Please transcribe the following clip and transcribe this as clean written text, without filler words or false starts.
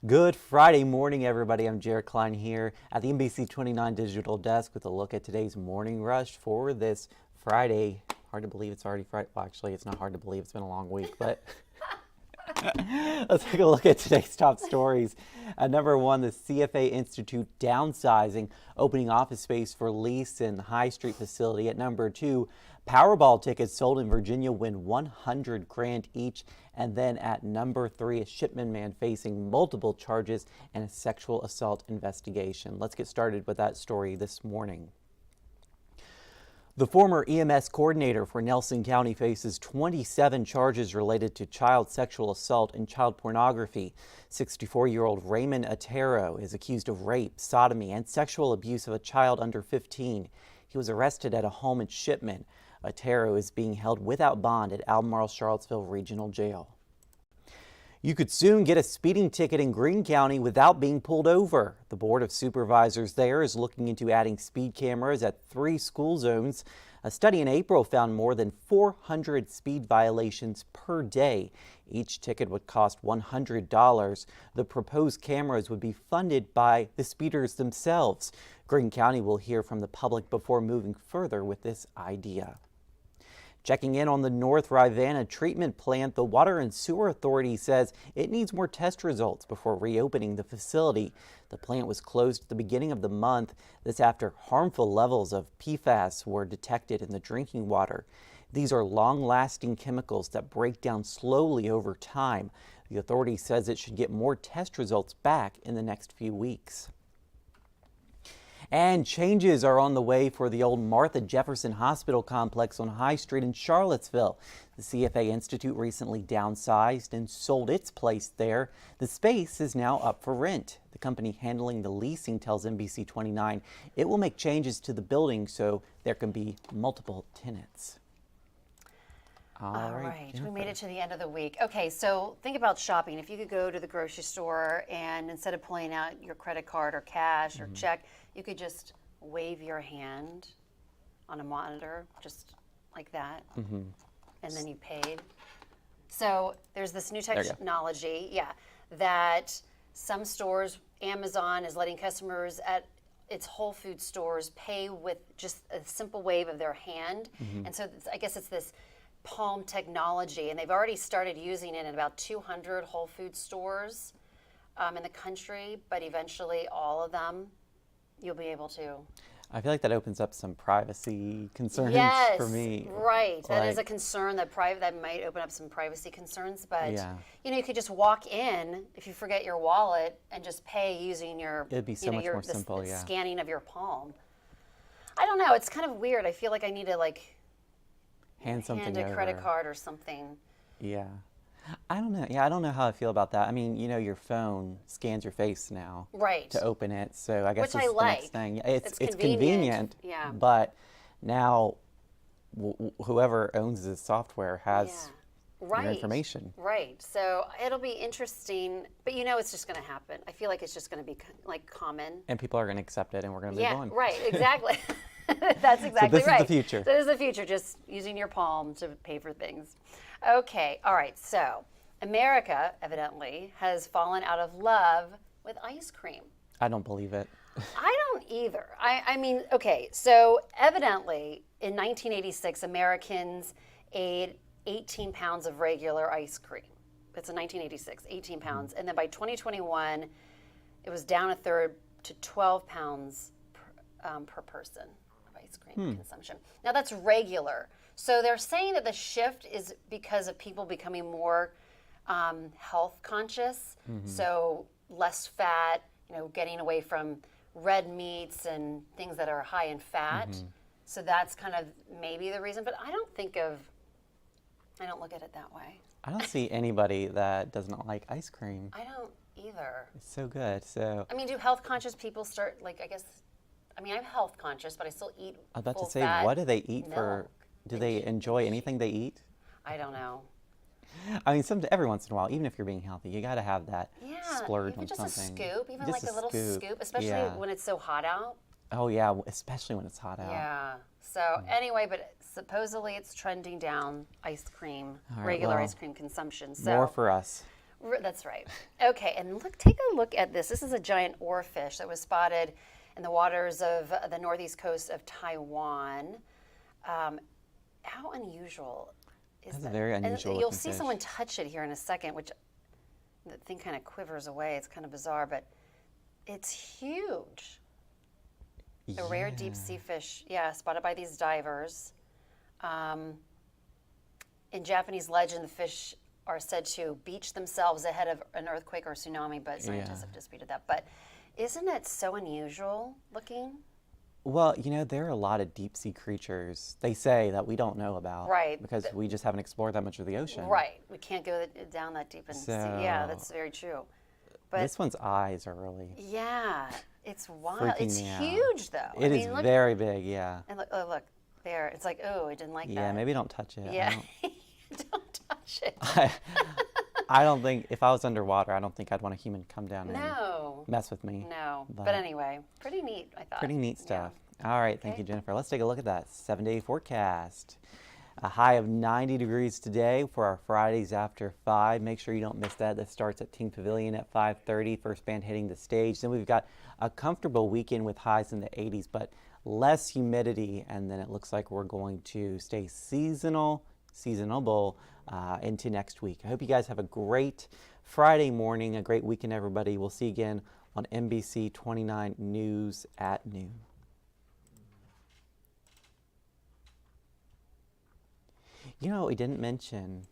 Good Friday morning, everybody. I'm Jared Klein here at the NBC29 Digital Desk with a look at today's morning rush for this Friday. Hard to believe it's already Friday. Well, actually, it's not hard to believe. It's been a long week, but let's take a look at today's top stories. At number one, the CFA Institute downsizing, opening office space for lease in the High Street facility. At number two, Powerball tickets sold in Virginia win 100 grand each. And then at number three, a shipment man facing multiple charges and a sexual assault investigation. Let's get started with that story this morning. The former EMS coordinator for Nelson County faces 27 charges related to child sexual assault and child pornography. 64-year-old Raymond Otero is accused of rape, sodomy, and sexual abuse of a child under 15. He was arrested at a home in Shipman. Otero is being held without bond at Albemarle Charlottesville Regional Jail. You could soon get a speeding ticket in Greene County without being pulled over. The Board of Supervisors there is looking into adding speed cameras at 3 school zones. A study in April found more than 400 speed violations per day. Each ticket would cost $100. The proposed cameras would be funded by the speeders themselves. Greene County will hear from the public before moving further with this idea. Checking in on the North Rivanna treatment plant, the Water and Sewer Authority says it needs more test results before reopening the facility. The plant was closed at the beginning of the month. This after harmful levels of PFAS were detected in the drinking water. These are long-lasting chemicals that break down slowly over time. The authority says it should get more test results back in the next few weeks. And changes are on the way for the old Martha Jefferson Hospital complex on High Street in Charlottesville. The CFA Institute recently downsized and sold its place there. The space is now up for rent. The company handling the leasing tells NBC29 it will make changes to the building so there can be multiple tenants. All right, we made it to the end of the week. Okay, so think about shopping. If you could go to the grocery store and instead of pulling out your credit card or cash or check, you could just wave your hand on a monitor, just like that, and then you paid. So there's this new technology, that some stores, Amazon is letting customers at its Whole Foods stores pay with just a simple wave of their hand. And so I guess it's this palm technology, and they've already started using it in about 200 Whole Foods stores in the country, but eventually all of them you'll be able to. I feel like that opens up some privacy concerns for me. Right. That is a concern that might open up some privacy concerns, but you know, you could just walk in if you forget your wallet and just pay using your It'd be so much more simple, scanning of your palm. I don't know, it's kind of weird. I feel like I need to hand a credit card or something. Yeah. I don't know. Yeah, I don't know how I feel about that. I mean, you know, your phone scans your face now to open it. So I guess Which it's the next thing. It's convenient. Yeah. But now whoever owns the software has your information. Right. So it'll be interesting, but you know it's just going to happen. I feel like it's just going to be common. And people are going to accept it and we're going to move on. Yeah, right. Exactly. That's exactly right. So this is the future. This is the future, just using your palm to pay for things. Okay, all right, so America, evidently, has fallen out of love with ice cream. I don't believe it. I don't either. I mean, okay, so evidently, in 1986, Americans ate 18 pounds of regular ice cream. That's in 1986, 18 pounds. And then by 2021, it was down a third to 12 pounds per person. Ice cream consumption. Now that's regular. So they're saying that the shift is because of people becoming more health conscious. So less fat, you know, getting away from red meats and things that are high in fat. So that's kind of maybe the reason, but I don't look at it that way. I don't see anybody that doesn't like ice cream. I don't either. It's so good. So I mean, do health conscious people start I'm health conscious, but I still eat I was about full to say, fat what do they eat milk. do they enjoy anything they eat? I don't know. I mean, every once in a while, even if you're being healthy, you got to have that splurge even on just something. a scoop, even just like a little scoop, especially when it's so hot out. Oh yeah, especially when it's hot out. Yeah. So anyway, but supposedly it's trending down ice cream, regular ice cream consumption. So more for us. That's right. Okay, and look, take a look at this. This is a giant oarfish that was spotted in the waters of the northeast coast of Taiwan. How unusual is That's that? a very unusual And you'll looking see fish. someone touch it here in a second, which the thing kind of quivers away. It's kind of bizarre, but it's huge. A rare deep sea fish, yeah, spotted by these divers. In Japanese legend, the fish are said to beach themselves ahead of an earthquake or tsunami, but scientists have disputed that. But isn't it so unusual looking? Well, there are a lot of deep sea creatures, they say, that we don't know about. Right. Because we just haven't explored that much of the ocean. Right. We can't go down that deep and see. Yeah, that's very true. But this one's eyes are really yeah, it's wild. freaking It's me out. huge, though. It is look, very big, yeah. and look, oh, look there. It's like, oh, I didn't like that. Yeah, maybe don't touch it. Yeah, don't touch it. I don't think, if I was underwater, I don't think I'd want a human come down and No. mess with me. No. But But anyway, pretty neat, I thought. Pretty neat Yeah. stuff. All right, thank Okay. you, Jennifer. Let's take a look at that 7-day forecast. A high of 90 degrees today for our Fridays after 5. Make sure you don't miss that. That starts at Ting Pavilion at 5:30. First band hitting the stage. Then we've got a comfortable weekend with highs in the 80s, but less humidity. And then it looks like we're going to stay seasonable into next week. I hope you guys have a great Friday morning, a great weekend, everybody. We'll see you again on NBC 29 News at noon. You know what we didn't mention